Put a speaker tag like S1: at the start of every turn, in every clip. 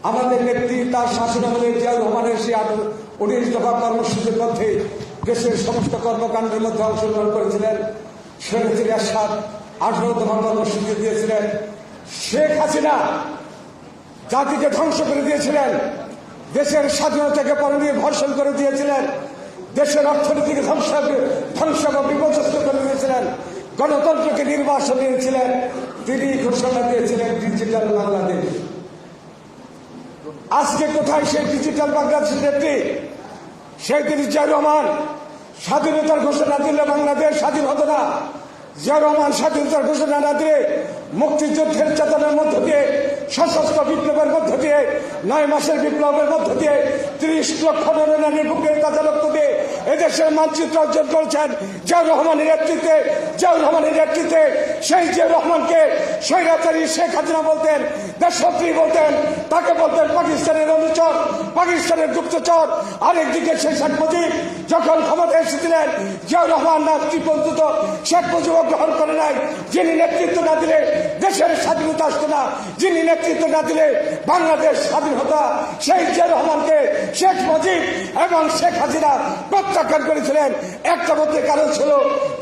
S1: আমাদের নেত্রী তার শাসনামলে জিয়াউর রহমানের সেই 19 দফা কর্মসূচির মধ্যে দেশের সমস্ত কর্মকাণ্ডের মধ্যে অংশগ্রহণ করেছিলেন। শহীদ এরশাদ 18 দফা কর্মসূচি দিয়েছিলেন। শেখ হাসিনা জাতিকে ধ্বংস করে দিয়েছিলেন, দেশের স্বাধীনতাকে পরনীয় ধর্ষণ করে দিয়েছিলেন, দেশের অর্থনীতিকে ধ্বংস বা বিপর্যস্ত করে দিয়েছিলেন, গণতন্ত্রকে নির্বাসন দিয়েছিলেন। তিনি ঘোষণা দিয়েছিলেন ডিজিটাল বাংলাদেশ। আজকে কোথায় সেই ডিজিটাল বাংলাদেশের নেত্রী? সেই তিনি জিয়াউর রহমান স্বাধীনতার ঘোষণা দিলে বাংলাদেশ স্বাধীন হতো না। জিয়াউর রহমান স্বাধীনতার ঘোষণা না দিয়ে মুক্তিযুদ্ধের চেতনার মধ্য দিয়ে, সশস্ত্র বিপ্লবের মধ্য দিয়ে, 9 মাসের বিপ্লবের মধ্য দিয়ে 30 লক্ষ নরনারীর বুকের কাছে রক্ত দিয়ে এদেশের মানচিত্র অর্জন করেছেন জিয়াউর রহমানের নেতৃত্বে। জিয়াউর রহমানের নেতৃত্বে সেই জিয়াউর রহমানকে স্বৈরাচারী শেখ হাসিনা বলতেন, দেশশত্রী বলতেন, তাকে বলতেন পাকিস্তানের অনুচর, পাকিস্তানের গুপ্তচর। আরেকদিকে সেই শেখ মুজিব যখন ক্ষমতায় এসেছিলেন, জিয়াউর রহমান নামটি পর্যন্ত শেখ মুজিব গ্রহণ করে নাই। যিনি নেতৃত্ব না দিলে দেশের স্বাধীনতা আসতো না, যিনি নেতৃত্ব না দিলে বাংলাদেশ স্বাধীন হতো। সেই জিয়াউর রহমানকে শেখ মুজিব এবং শেখ হাসিনা প্রত্যাখ্যান করেছিলেন। একটা মাত্র কারণ ছিল,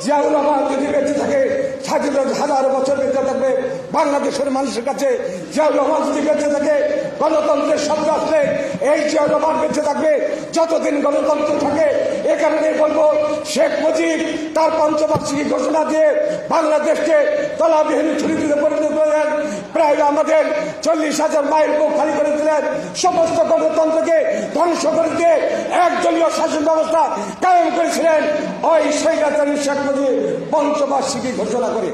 S1: জিয়াউর রহমান যদি বেঁচে থাকে, স্বাধীনতা 1000 বছর বেঁচে থাকবে বাংলাদেশের মানুষের কাছে। জিয়াউর রহমান যদি বেঁচে থাকে, গণতন্ত্রের শব্দ আসলে এই জিয়াউর রহমান বেঁচে থাকবে যতদিন গণতন্ত্র থাকে। এ কারণে বলবো, শেখ মুজিব তার 5বার্ষিকী ঘোষণা দিয়ে বাংলাদেশকে তলাবিহীন ছুরিতে পরিণত করেন। প্রায় আমাদের 40,000 মাইল বুক খালি করেছিলেন। সমস্ত গণতন্ত্রকে ধ্বংস করে দিয়ে একদলীয় শাসন ব্যবস্থা কায়েম করেছিলেন ওই স্বৈরাচারী শেখ মুজিব 5বার্ষিকী ঘোষণা করে।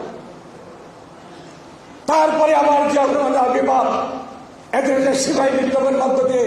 S1: তারপরে আবার জিয়াউর রহমানের আবির্ভাব, এদের সিপাহী বিপ্লবের মধ্য